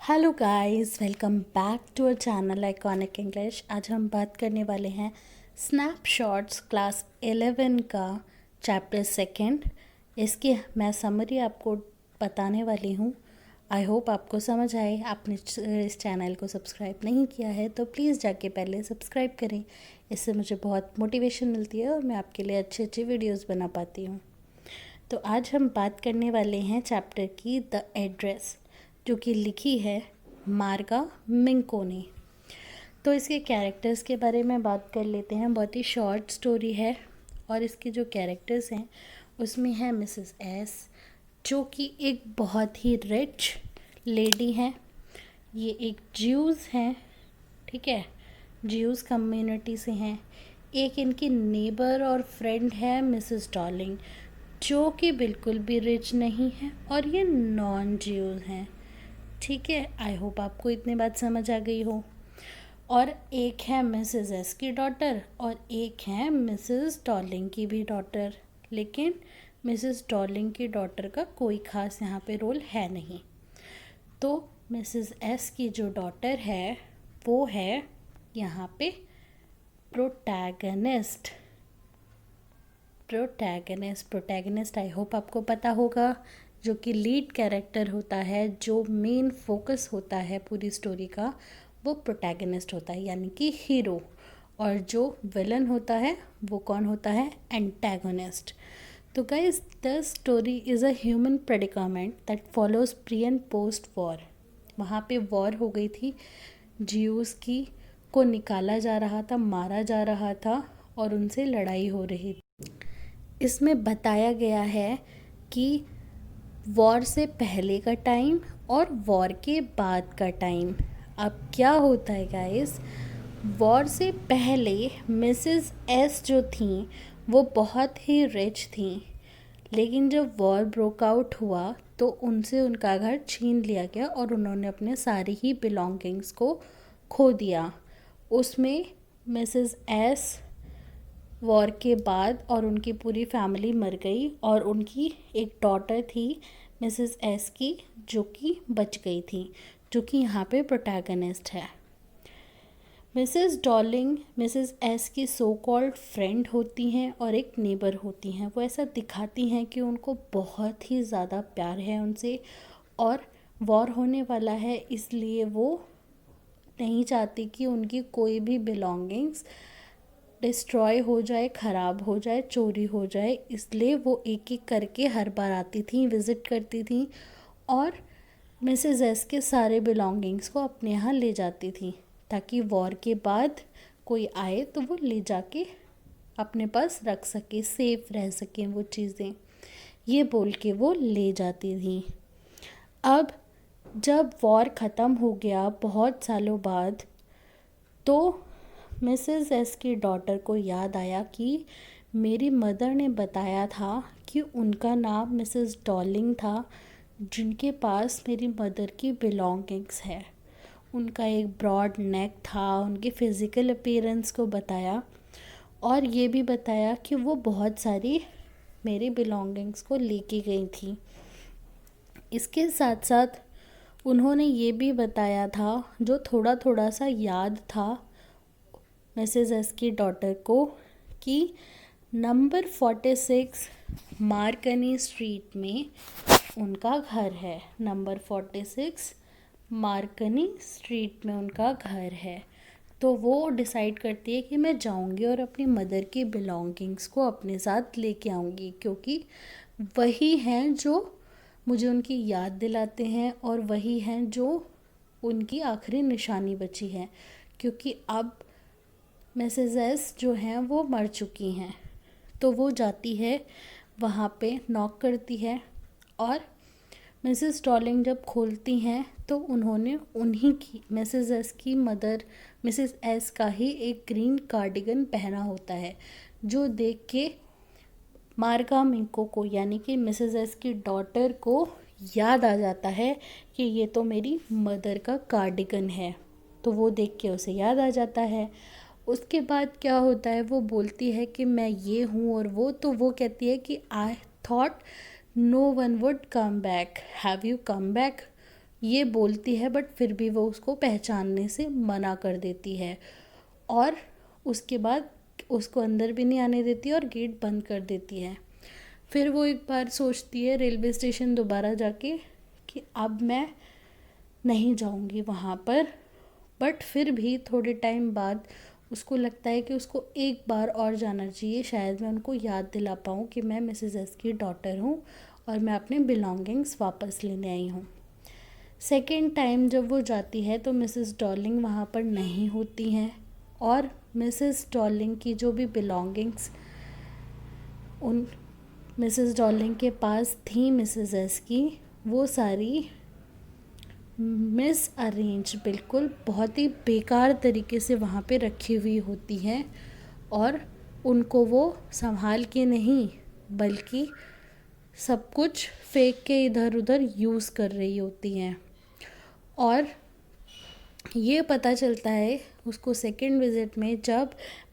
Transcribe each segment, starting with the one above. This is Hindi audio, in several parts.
Hello guys, welcome back to our channel iconic English. आज हम बात करने वाले हैं स्नैपशॉट्स क्लास 11 का चैप्टर सेकंड। इसकी मैं समरी आपको बताने वाली हूँ। आई होप आपको समझ आए। आपने इस चैनल को सब्सक्राइब नहीं किया है तो प्लीज़ जाके पहले सब्सक्राइब करें। इससे मुझे बहुत मोटिवेशन मिलती है और मैं आपके लिए अच्छी अच्छी वीडियोज़ बना पाती हूँ। तो आज हम बात करने वाले हैं चैप्टर की द एड्रेस, जो कि लिखी है मार्गा मिंको ने। तो इसके कैरेक्टर्स के बारे में बात कर लेते हैं। बहुत ही शॉर्ट स्टोरी है और इसके जो कैरेक्टर्स हैं उसमें है मिसेस एस, जो कि एक बहुत ही रिच लेडी हैं। ये एक ज्यूज़ हैं, ठीक है, ज्यूज़ कम्युनिटी से हैं। एक इनकी नेबर और फ्रेंड है मिसेस डॉर्लिंग, जो कि बिल्कुल भी रिच नहीं है और ये नॉन ज्यूज़ हैं। ठीक है, आई होप आपको इतनी बात समझ आ गई हो। और एक है मिसेस एस की डॉटर और एक है मिसेस डॉर्लिंग की भी डॉटर, लेकिन मिसेस डॉर्लिंग की डॉटर का कोई ख़ास यहाँ पे रोल है नहीं। तो मिसेस एस की जो डॉटर है वो है यहाँ पे प्रोटैगनिस्ट। प्रोटैगनिस्ट आई होप आपको पता होगा, जो कि लीड कैरेक्टर होता है, जो मेन फोकस होता है पूरी स्टोरी का, वो प्रोटैगनिस्ट होता है, यानी कि हीरो। और जो विलन होता है वो कौन होता है? एंटैगोनिस्ट। तो guys, the story is a human predicament that follows pre and post war. वहाँ पे वॉर हो गई थी, ज्यूज़ की को निकाला जा रहा था, मारा जा रहा था और उनसे लड़ाई हो रही थी। इसमें बताया गया है कि वॉर से पहले का टाइम और वॉर के बाद का टाइम। अब क्या होता है गाइस, वॉर से पहले मिसेस एस जो थी वो बहुत ही रिच थी, लेकिन जब वॉर ब्रोक आउट हुआ तो उनसे उनका घर छीन लिया गया और उन्होंने अपने सारी ही बिलोंगिंग्स को खो दिया। उसमें मिसेस एस वॉर के बाद और उनकी पूरी फैमिली मर गई और उनकी एक डॉटर थी मिसेस एस की, जो कि बच गई थी, जो कि यहाँ पे प्रोटैगनिस्ट है। मिसेस डॉर्लिंग मिसेस एस की सो कॉल्ड फ्रेंड होती हैं और एक नेबर होती हैं। वो ऐसा दिखाती हैं कि उनको बहुत ही ज़्यादा प्यार है उनसे और वॉर होने वाला है, इसलिए वो नहीं चाहती कि उनकी कोई भी बिलोंगिंग्स डिस्ट्रॉय हो जाए, ख़राब हो जाए, चोरी हो जाए। इसलिए वो एक एक करके हर बार आती थी, विज़िट करती थी और मिसेस एस के सारे बिलोंगिंग्स को अपने यहाँ ले जाती थी, ताकि वॉर के बाद कोई आए तो वो ले जाके अपने पास रख सके, सेफ रह सकें वो चीज़ें, ये बोल के वो ले जाती थी। अब जब वॉर ख़त्म हो गया बहुत सालों बाद, तो मिसेस एस की डॉटर को याद आया कि मेरी मदर ने बताया था कि उनका नाम मिसेस डॉर्लिंग था, जिनके पास मेरी मदर की बिलोंगिंग्स है। उनका एक ब्रॉड नेक था, उनके फ़िज़िकल अपीयरेंस को बताया और ये भी बताया कि वो बहुत सारी मेरी बिलोंगिंग्स को लेके गई थी। इसके साथ साथ उन्होंने ये भी बताया था, जो थोड़ा थोड़ा सा याद था मिसेस एस की डॉटर को, कि नंबर 46 मार्कनी स्ट्रीट में उनका घर है। नंबर 46 मार्कनी स्ट्रीट में उनका घर है। तो वो डिसाइड करती है कि मैं जाऊंगी और अपनी मदर की बिलोंगिंग्स को अपने साथ लेके आऊंगी, क्योंकि वही हैं जो मुझे उनकी याद दिलाते हैं और वही हैं जो उनकी आखिरी निशानी बची है, क्योंकि अब मिसेस एस जो हैं वो मर चुकी हैं। तो वो जाती है वहाँ पे, नॉक करती है और मिसेस डॉर्लिंग जब खोलती हैं तो उन्होंने उन्हीं की, मिसेस एस की मदर, मिसेस एस का ही एक ग्रीन कार्डिगन पहना होता है, जो देख के मार्गा मिंको को, यानी कि मिसेस एस की डॉटर को याद आ जाता है कि ये तो मेरी मदर का कार्डिगन है। तो वो देख के उसे याद आ जाता है। उसके बाद क्या होता है, वो बोलती है कि मैं ये हूँ और वो, तो वो कहती है कि I thought no one would come back, have you come back? ये बोलती है, बट फिर भी वो उसको पहचानने से मना कर देती है और उसके बाद उसको अंदर भी नहीं आने देती और गेट बंद कर देती है। फिर वो एक बार सोचती है रेलवे स्टेशन दोबारा जाके कि अब मैं नहीं जाऊंगी वहाँ पर, बट फिर भी थोड़े टाइम बाद उसको लगता है कि उसको एक बार और जाना चाहिए, शायद मैं उनको याद दिला पाऊँ कि मैं मिसेस एस की डॉटर हूँ और मैं अपने बिलोंगिंग्स वापस लेने आई हूँ। सेकेंड टाइम जब वो जाती है तो मिसेस डॉर्लिंग वहाँ पर नहीं होती हैं और मिसेस डॉर्लिंग की जो भी बिलोंगिंग्स उन मिसेस डॉर्लिंग के पास थी मिसेस एस की, वो सारी मिस अरेंज, बिल्कुल बहुत ही बेकार तरीके से वहाँ पे रखी हुई होती हैं और उनको वो संभाल के नहीं बल्कि सब कुछ फेंक के इधर उधर यूज़ कर रही होती हैं। और ये पता चलता है उसको सेकंड विज़िट में, जब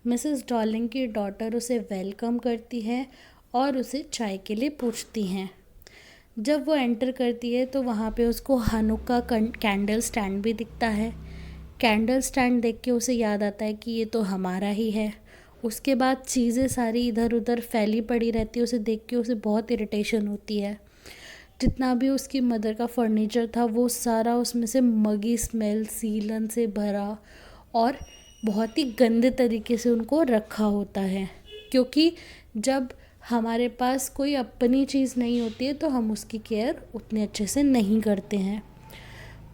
मिसेस डॉर्लिंग की डॉटर उसे वेलकम करती है और उसे चाय के लिए पूछती हैं। जब वो एंटर करती है तो वहाँ पे उसको हनुक्का कैंडल स्टैंड भी दिखता है। कैंडल स्टैंड देख के उसे याद आता है कि ये तो हमारा ही है। उसके बाद चीज़ें सारी इधर उधर फैली पड़ी रहती है, उसे देख के उसे बहुत इरिटेशन होती है। जितना भी उसकी मदर का फर्नीचर था वो सारा उसमें से मगी स्मेल, सीलन से भरा और बहुत ही गंदे तरीके से उनको रखा होता है, क्योंकि जब हमारे पास कोई अपनी चीज़ नहीं होती है तो हम उसकी केयर उतने अच्छे से नहीं करते हैं।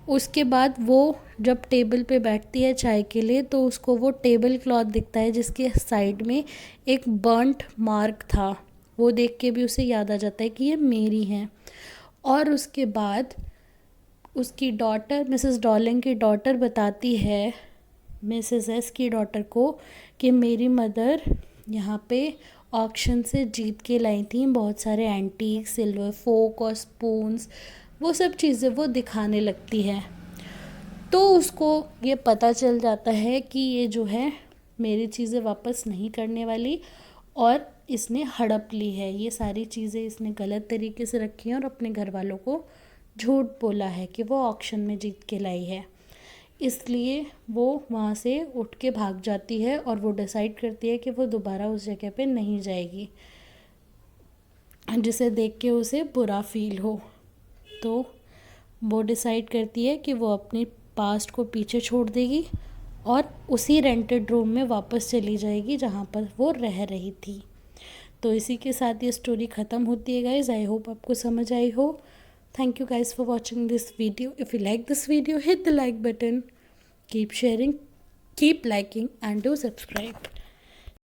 उसके बाद वो जब टेबल पे बैठती है चाय के लिए तो उसको वो टेबल क्लॉथ दिखता है जिसके साइड में एक बर्न्ट मार्क था। वो देख के भी उसे याद आ जाता है कि ये मेरी हैं। और उसके बाद उसकी डॉटर, मिसेस डॉर्लिंग की डॉटर बताती है मिसेस एस की डॉटर को कि मेरी मदर यहाँ पे ऑक्शन से जीत के लाई थी बहुत सारे एंटीक सिल्वर फोक और स्पून्स, वो सब चीज़ें वो दिखाने लगती है। तो उसको ये पता चल जाता है कि ये जो है मेरी चीज़ें वापस नहीं करने वाली और इसने हड़प ली है, ये सारी चीज़ें इसने गलत तरीके से रखी हैं और अपने घर वालों को झूठ बोला है कि वो ऑक्शन में जीत के लाई है। इसलिए वो वहाँ से उठ के भाग जाती है और वो डिसाइड करती है कि वो दोबारा उस जगह पे नहीं जाएगी जिसे देख के उसे बुरा फील हो। तो वो डिसाइड करती है कि वो अपनी पास्ट को पीछे छोड़ देगी और उसी रेंटेड रूम में वापस चली जाएगी जहाँ पर वो रह रही थी। तो इसी के साथ ये स्टोरी ख़त्म होती है गाइज। आई होप आपको समझ आई हो। Thank you guys for watching this video. If you like this video, hit the like button, keep sharing, keep liking and do subscribe.